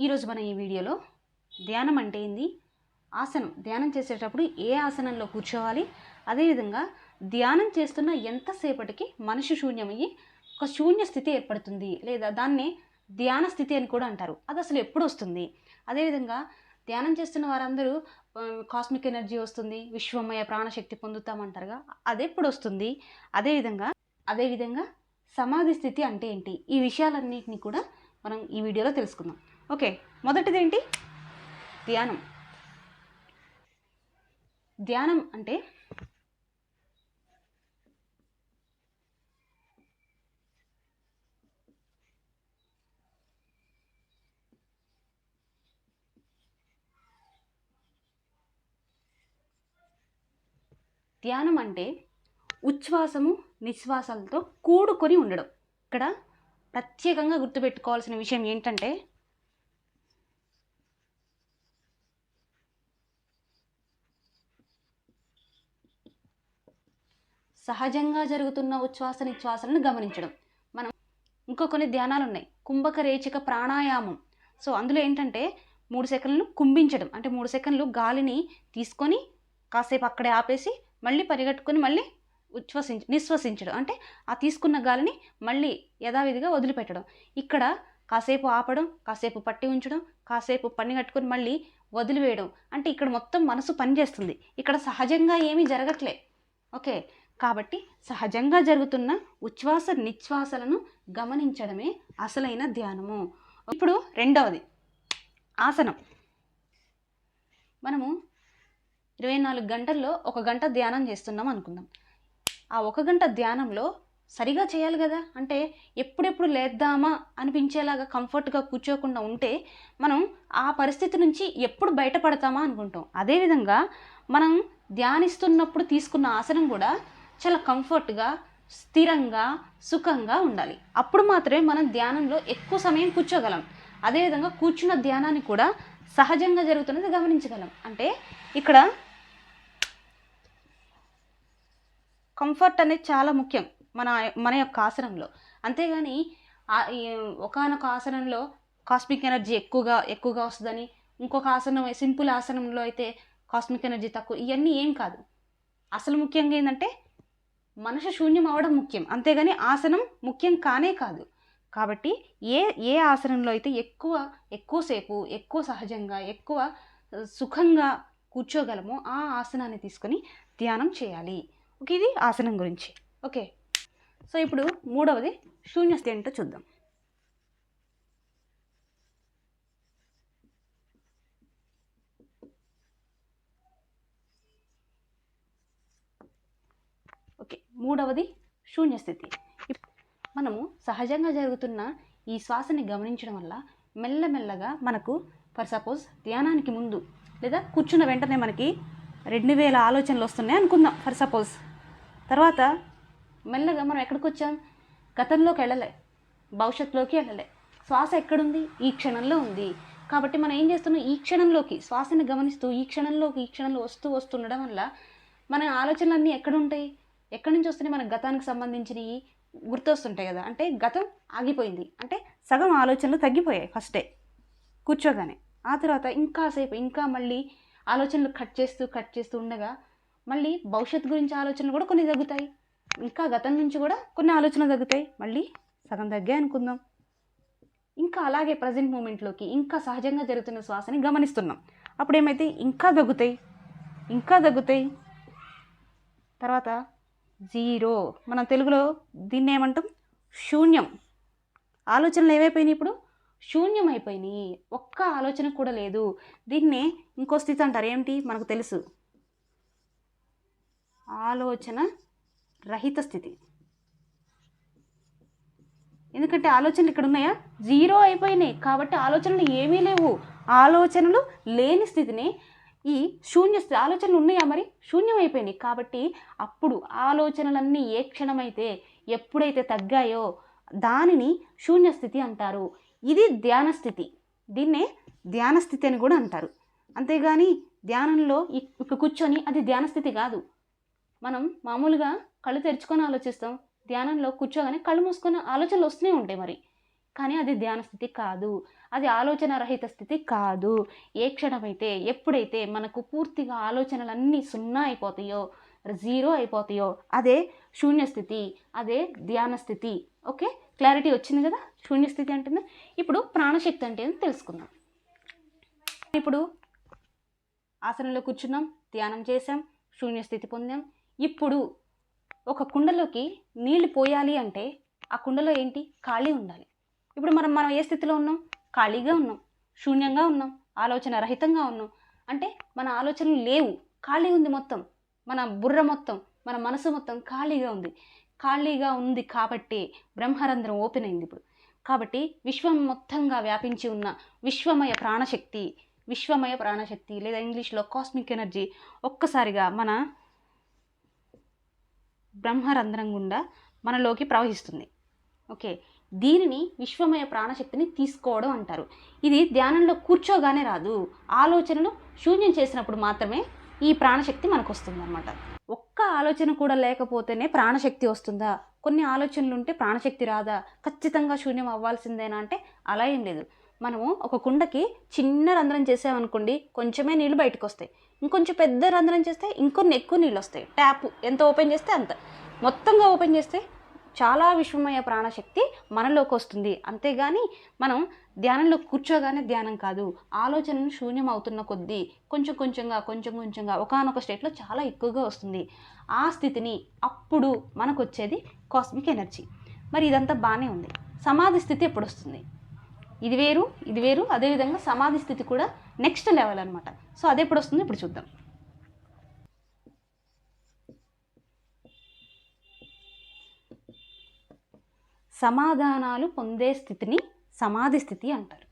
ఈరోజు మన ఈ వీడియోలో ధ్యానం అంటే ఏంది, ఆసనం ధ్యానం చేసేటప్పుడు ఏ ఆసనంలో కూర్చోవాలి, అదేవిధంగా ధ్యానం చేస్తున్న ఎంతసేపటికి మనిషి శూన్యమయ్యి ఒక శూన్య స్థితి ఏర్పడుతుంది, లేదా దాన్నే ధ్యాన స్థితి అని కూడా అంటారు. అది అసలు ఎప్పుడు వస్తుంది, అదేవిధంగా ధ్యానం చేస్తున్న వారందరూ కాస్మిక్ ఎనర్జీ వస్తుంది, విశ్వమయ ప్రాణశక్తి పొందుతామంటారుగా, అది ఎప్పుడు వస్తుంది, అదేవిధంగా సమాధి స్థితి అంటే ఏంటి, ఈ విషయాలన్నింటినీ కూడా మనం ఈ వీడియోలో తెలుసుకుందాం. ఓకే, మొదటిది ఏంటి, ధ్యానం. ధ్యానం అంటే ఉచ్ఛ్వాసము నిశ్వాసాలతో కూడుకొని ఉండడం. ఇక్కడ ప్రత్యేకంగా గుర్తుపెట్టుకోవాల్సిన విషయం ఏంటంటే, సహజంగా జరుగుతున్న ఉచ్ఛ్వాస నిశ్వాసాలను గమనించడం. మనం కొన్ని ధ్యానాలు ఉన్నాయి, కుంభక రేచక ప్రాణాయామం. సో అందులో ఏంటంటే 3 సెకండ్లు కుంభించడం, అంటే 3 సెకండ్లు గాలిని తీసుకొని కాసేపు అక్కడే ఆపేసి మళ్ళీ పరిగెట్టుకొని మళ్ళీ నిశ్వసించడం, అంటే ఆ తీసుకున్న గాలిని మళ్ళీ యథావిధిగా వదిలిపెట్టడం. ఇక్కడ కాసేపు ఆపడం, కాసేపు పట్టి ఉంచడం, కాసేపు పని కట్టుకొని మళ్ళీ వదిలివేయడం. అంటే ఇక్కడ మొత్తం మనసు పనిచేస్తుంది, ఇక్కడ సహజంగా ఏమీ జరగట్లే. ఓకే, కాబట్టి సహజంగా జరుగుతున్న ఉచ్ఛ్వాస నిశ్వాసలను గమనించడమే అసలైన ధ్యానము. ఇప్పుడు రెండవది ఆసనం. మనము 24 గంటల్లో 1 గంట ధ్యానం చేస్తున్నాం అనుకుందాం. ఆ 1 గంట ధ్యానంలో సరిగా చేయాలి కదా, అంటే ఎప్పుడెప్పుడు లేద్దామా అనిపించేలాగా కంఫర్ట్గా కూర్చోకుండా ఉంటే మనం ఆ పరిస్థితి నుంచి ఎప్పుడు బయటపడతామా అనుకుంటాం. అదేవిధంగా మనం ధ్యానిస్తున్నప్పుడు తీసుకున్న ఆసనం కూడా చాలా కంఫర్ట్గా, స్థిరంగా, సుఖంగా ఉండాలి. అప్పుడు మాత్రమే మనం ధ్యానంలో ఎక్కువ సమయం కూర్చోగలం. అదేవిధంగా కూర్చున్న ధ్యానాన్ని కూడా సహజంగా జరుగుతున్నది గమనించగలం. అంటే ఇక్కడ కంఫర్ట్ అనేది చాలా ముఖ్యం మన యొక్క ఆసనంలో. అంతేగాని ఒకానొక ఆసనంలో కాస్మిక్ ఎనర్జీ ఎక్కువగా వస్తుందని, ఇంకొక ఆసనం సింపుల్ ఆసనంలో అయితే కాస్మిక్ ఎనర్జీ తక్కువ, ఇవన్నీ ఏం కాదు. అసలు ముఖ్యంగా ఏంటంటే మనసు శూన్యం అవడం ముఖ్యం, అంతేగాని ఆసనం ముఖ్యం కానే కాదు. కాబట్టి ఏ ఆసనంలో అయితే ఎక్కువసేపు ఎక్కువ సహజంగా ఎక్కువ సుఖంగా కూర్చోగలమో ఆ ఆసనాన్ని తీసుకొని ధ్యానం చేయాలి. ఓకే, ఇది ఆసనం గురించి. ఓకే, సో ఇప్పుడు మూడవది శూన్యస్థితి ఏంటో చూద్దాం. ఓకే, మూడవది శూన్యస్థితి. మనము సహజంగా జరుగుతున్న ఈ శ్వాసని గమనించడం వల్ల మెల్లమెల్లగా మనకు ఫర్ సపోజ్ ధ్యానానికి ముందు లేదా కూర్చున్న వెంటనే మనకి 2000 ఆలోచనలు వస్తున్నాయి అనుకుందాం ఫర్ సపోజ్. తర్వాత మెల్లగా మనం ఎక్కడికి వచ్చాం, గతంలోకి వెళ్ళలే, భవిష్యత్తులోకి వెళ్ళలే, శ్వాస ఎక్కడుంది, ఈ క్షణంలో ఉంది. కాబట్టి మనం ఏం చేస్తున్నాం, ఈ క్షణంలోకి శ్వాసని గమనిస్తూ ఈ క్షణంలో వస్తుండడం వల్ల మన ఆలోచనలన్నీ ఎక్కడుంటాయి, ఎక్కడి నుంచి వస్తున్నాయి, మన గతానికి సంబంధించినవి గుర్తొస్తుంటాయి కదా. అంటే గతం ఆగిపోయింది, అంటే సగం ఆలోచనలు తగ్గిపోయాయి ఫస్టే కూర్చోగానే. ఆ తర్వాత ఇంకా మళ్ళీ ఆలోచనలు కట్ చేస్తూ ఉండగా మళ్ళీ భవిష్యత్తు గురించి ఆలోచనలు కూడా కొన్ని తగ్గుతాయి, ఇంకా గతం నుంచి కూడా కొన్ని ఆలోచనలు తగ్గుతాయి, మళ్ళీ సగం తగ్గాయి అనుకుందాం. ఇంకా అలాగే ప్రజెంట్ మూమెంట్లోకి ఇంకా సహజంగా జరుగుతున్న శ్వాసని గమనిస్తున్నాం. అప్పుడు ఏమైతే ఇంకా తగ్గుతాయి. తర్వాత 0, మనం తెలుగులో దీన్ని ఏమంటాం, శూన్యం. ఆలోచనలు ఏమైపోయినాయి, ఇప్పుడు శూన్యం అయిపోయినాయి, ఒక్క ఆలోచన కూడా లేదు. దీన్నే ఇంకో స్థితి అంటారు, ఏమిటి మనకు తెలుసు, ఆలోచన రహిత స్థితి. ఎందుకంటే ఆలోచనలు ఇక్కడ ఉన్నాయా, 0 అయిపోయినాయి, కాబట్టి ఆలోచనలు ఏమీ లేవు. ఆలోచనలు లేని స్థితిని ఈ శూన్య స్థితి. ఆలోచనలు ఉన్నాయా, మరి శూన్యం అయిపోయినాయి. కాబట్టి అప్పుడు ఆలోచనలన్నీ ఏ క్షణమైతే ఎప్పుడైతే తగ్గాయో దానిని శూన్యస్థితి అంటారు. ఇది ధ్యాన స్థితి, దీన్నే ధ్యాన స్థితి అని కూడా అంటారు. అంతేగాని ధ్యానంలో ఇక్కడ కూర్చొని అది ధ్యాన స్థితి కాదు. మనం మామూలుగా కళ్ళు తెరుచుకొని ఆలోచిస్తాం, ధ్యానంలో కూర్చోగానే కళ్ళు మూసుకొని ఆలోచనలు వస్తూనే ఉంటాయి మరి, కానీ అది ధ్యాన స్థితి కాదు. అది ఆలోచన రహిత స్థితి కాదు. ఏ క్షణమైతే ఎప్పుడైతే మనకు పూర్తిగా ఆలోచనలన్నీ సున్నా అయిపోతాయో, జీరో అయిపోతాయో అదే శూన్యస్థితి, అదే ధ్యాన స్థితి. ఓకే, క్లారిటీ వచ్చింది కదా శూన్యస్థితి అంటే. ఇప్పుడు ప్రాణశక్తి అంటే తెలుసుకుందాం. ఇప్పుడు ఆసనంలో కూర్చున్నాం, ధ్యానం చేసాం, శూన్యస్థితి పొందాం. ఇప్పుడు ఒక కుండలోకి నీళ్లు పోయాలి అంటే ఆ కుండలో ఏంటి, ఖాళీ ఉండాలి. ఇప్పుడు మనం ఏ స్థితిలో ఉన్నాం, ఖాళీగా ఉన్నాం, శూన్యంగా ఉన్నాం, ఆలోచన రహితంగా ఉన్నాం. అంటే మన ఆలోచనలు లేవు, ఖాళీ ఉంది మొత్తం, మన బుర్ర మొత్తం, మన మనసు మొత్తం ఖాళీగా ఉంది కాబట్టి బ్రహ్మరంధ్రం ఓపెన్ అయింది ఇప్పుడు. కాబట్టి విశ్వం మొత్తంగా వ్యాపించి ఉన్న విశ్వమయ ప్రాణశక్తి లేదా ఇంగ్లీష్లో కాస్మిక్ ఎనర్జీ ఒక్కసారిగా మన బ్రహ్మరంధ్రం గుండా మనలోకి ప్రవహిస్తుంది. ఓకే, దీనిని విశ్వమయ ప్రాణశక్తిని తీసుకోవడం అంటారు. ఇది ధ్యానంలో కూర్చోగానే రాదు, ఆలోచనలు శూన్యం చేసినప్పుడు మాత్రమే ఈ ప్రాణశక్తి మనకు వస్తుంది అన్నమాట. ఒక్క ఆలోచన కూడా లేకపోతేనే ప్రాణశక్తి వస్తుందా, కొన్ని ఆలోచనలు ఉంటే ప్రాణశక్తి రాదా, ఖచ్చితంగా శూన్యం అవ్వాల్సిందేనా అంటే అలా ఏం లేదు. మనము ఒక కుండకి చిన్న రంధ్రం చేసామనుకోండి, కొంచెమే నీళ్ళు బయటకు వస్తాయి. ఇంకొంచెం పెద్ద రంధ్రం చేస్తే ఇంకొన్ని ఎక్కువ నీళ్ళు వస్తాయి. ట్యాప్ ఎంత ఓపెన్ చేస్తే అంత, మొత్తంగా ఓపెన్ చేస్తే చాలా విశ్వమయ ప్రాణశక్తి మనలోకి వస్తుంది. అంతేగాని మనం ధ్యానంలో కూర్చోగానే ధ్యానం కాదు, ఆలోచనను శూన్యం అవుతున్న కొద్దీ కొంచెం కొంచెంగా ఒకానొక స్టేట్లో చాలా ఎక్కువగా వస్తుంది. ఆ స్థితిని అప్పుడు మనకు వచ్చేది కాస్మిక్ ఎనర్జీ. మరి ఇదంతా బాగానే ఉంది, సమాధి స్థితి ఎప్పుడు వస్తుంది? ఇది వేరు. అదేవిధంగా సమాధి స్థితి కూడా నెక్స్ట్ లెవెల్ అనమాట. సో అది ఎప్పుడు వస్తుందో ఇప్పుడు చూద్దాం. సమాధానాలు పొందే స్థితిని సమాధి స్థితి అంటారు.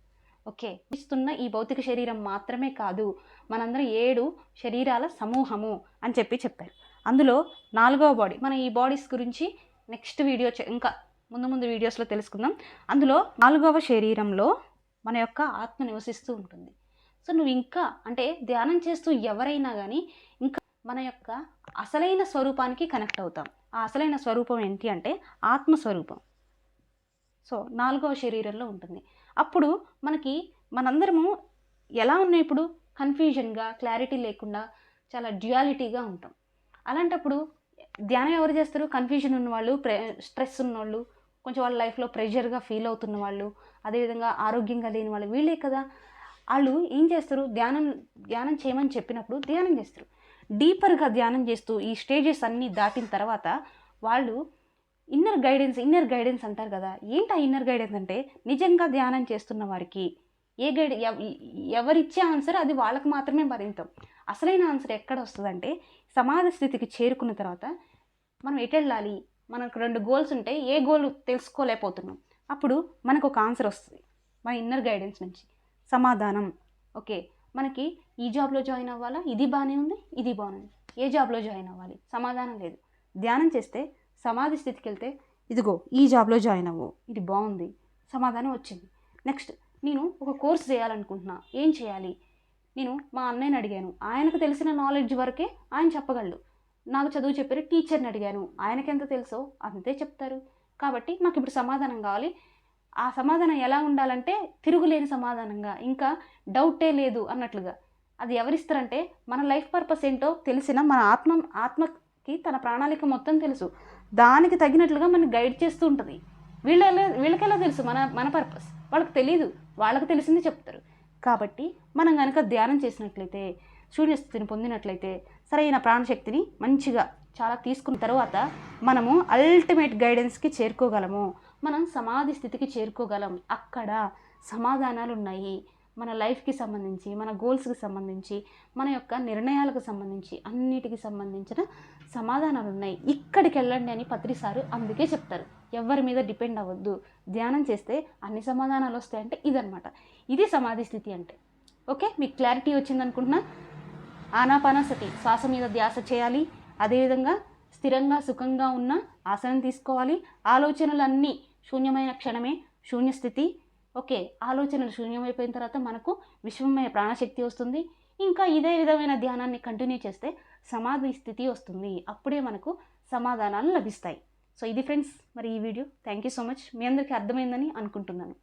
ఓకే, ఇస్తున్న ఈ భౌతిక శరీరం మాత్రమే కాదు, మనందరం 7 శరీరాల సమూహము అని చెప్పారు. అందులో 4వ బాడీ, మన ఈ బాడీస్ గురించి నెక్స్ట్ వీడియో ఇంకా ముందు వీడియోస్లో తెలుసుకుందాం. అందులో 4వ శరీరంలో మన యొక్క ఆత్మ నివసిస్తూ ఉంటుంది. సో నువ్వు ఇంకా అంటే ధ్యానం చేస్తూ ఎవరైనా కానీ ఇంకా మన యొక్క అసలైన స్వరూపానికి కనెక్ట్ అవుతాం. ఆ అసలైన స్వరూపం ఏంటి అంటే ఆత్మస్వరూపం. సో 4వ శరీరంలో ఉంటుంది. అప్పుడు మనందరము ఎలా ఉన్నాయి, ఇప్పుడు కన్ఫ్యూజన్గా, క్లారిటీ లేకుండా చాలా డ్యుయాలిటీగా ఉంటాం. అలాంటప్పుడు ధ్యానం ఎవరు చేస్తారు? కన్ఫ్యూజన్ ఉన్నవాళ్ళు, స్ట్రెస్ ఉన్నవాళ్ళు, కొంచెం వాళ్ళ లైఫ్లో ప్రెషర్గా ఫీల్ అవుతున్న వాళ్ళు, అదేవిధంగా ఆరోగ్యంగా లేని వాళ్ళు, వీళ్ళే కదా. వాళ్ళు ఏం చేస్తారు, ధ్యానం చేయమని చెప్పినప్పుడు ధ్యానం చేస్తారు. డీపర్గా ధ్యానం చేస్తూ ఈ స్టేజెస్ అన్నీ దాటిన తర్వాత వాళ్ళు ఇన్నర్ గైడెన్స్ అంటారు కదా. ఏంటి ఆ ఇన్నర్ గైడెన్స్ అంటే, నిజంగా ధ్యానం చేస్తున్న వారికి ఎవరిచ్చే ఆన్సర్ అది వాళ్ళకి మాత్రమే పరిమితం. అసలైన ఆన్సర్ ఎక్కడ వస్తుందంటే, సమాధి స్థితికి చేరుకున్న తర్వాత మనం ఎటు వెళ్ళాలి, మనకు 2 గోల్స్ ఉంటాయి, ఏ గోల్ తెలుసుకోలేకపోతున్నాం, అప్పుడు మనకు ఒక ఆన్సర్ వస్తుంది మన ఇన్నర్ గైడెన్స్ నుంచి, సమాధానం. ఓకే, మనకి ఈ జాబ్లో జాయిన్ అవ్వాలా, ఇది బాగానే ఉంది, ఇది బాగుంది, ఏ జాబ్లో జాయిన్ అవ్వాలి, సమాధానం లేదు. ధ్యానం చేస్తే సమాధి స్థితికి వెళ్తే, ఇదిగో ఈ జాబ్లో జాయిన్ అవ్వు, ఇది బాగుంది, సమాధానం వచ్చింది. నెక్స్ట్ నేను ఒక కోర్స్ చేయాలనుకుంటున్నా, ఏం చేయాలి? నేను మా అన్నయ్యని అడిగాను, ఆయనకు తెలిసిన నాలెడ్జ్ వరకే ఆయన చెప్పగలడు. నాకు చదువు చెప్పారు టీచర్ని అడిగాను, ఆయనకి ఎంత తెలుసో అంతే చెప్తారు. కాబట్టి నాకు ఇప్పుడు సమాధానం కావాలి. ఆ సమాధానం ఎలా ఉండాలంటే తిరుగులేని సమాధానంగా, ఇంకా డౌటే లేదు అన్నట్లుగా. అది ఎవరిస్తారంటే, మన లైఫ్ పర్పస్ ఏంటో తెలిసిన మన ఆత్మకి తన ప్రణాళిక మొత్తం తెలుసు, దానికి తగినట్లుగా మనకి గైడ్ చేస్తూ ఉంటుంది. వీళ్ళకెలా తెలుసు మన పర్పస్? వాళ్ళకి తెలియదు, వాళ్ళకి తెలిసింది చెప్తారు. కాబట్టి మనం కనుక ధ్యానం చేసినట్లయితే, శూన్యస్థితిని పొందినట్లయితే, సరైన ప్రాణశక్తిని మంచిగా చాలా తీసుకున్న తర్వాత మనము అల్టిమేట్ గైడెన్స్కి చేరుకోగలము, మనం సమాధి స్థితికి చేరుకోగలం. అక్కడ సమాధానాలు ఉన్నాయి, మన లైఫ్కి సంబంధించి, మన గోల్స్కి సంబంధించి, మన యొక్క నిర్ణయాలకు సంబంధించి, అన్నిటికి సంబంధించిన సమాధానాలు ఉన్నాయి. ఇక్కడికి వెళ్ళండి అని పత్రి సారు అందుకే చెప్తారు, ఎవరి మీద డిపెండ్ అవ్వద్దు, ధ్యానం చేస్తే అన్ని సమాధానాలు వస్తాయంటే ఇదనమాట. ఇది సమాధి స్థితి అంటే. ఓకే, మీకు క్లారిటీ వచ్చింది అనుకుంటున్నా. ఆనాపానసతి, శ్వాస మీద ధ్యాస చేయాలి. అదేవిధంగా స్థిరంగా సుఖంగా ఉన్న ఆసనం తీసుకోవాలి. ఆలోచనలన్నీ శూన్యమైన క్షణమే శూన్యస్థితి. ఓకే, ఆలోచనలు శూన్యమైపోయిన తర్వాత మనకు విశ్వమయ ప్రాణశక్తి వస్తుంది. ఇంకా ఇదే విధమైన ధ్యానాన్ని కంటిన్యూ చేస్తే సమాధి స్థితి వస్తుంది. అప్పుడే మనకు సమాధానాలు లభిస్తాయి. సో ఇది ఫ్రెండ్స్, మరి ఈ video. Thank you so much. మీ అందరికీ అర్థమైందని అనుకుంటున్నాను.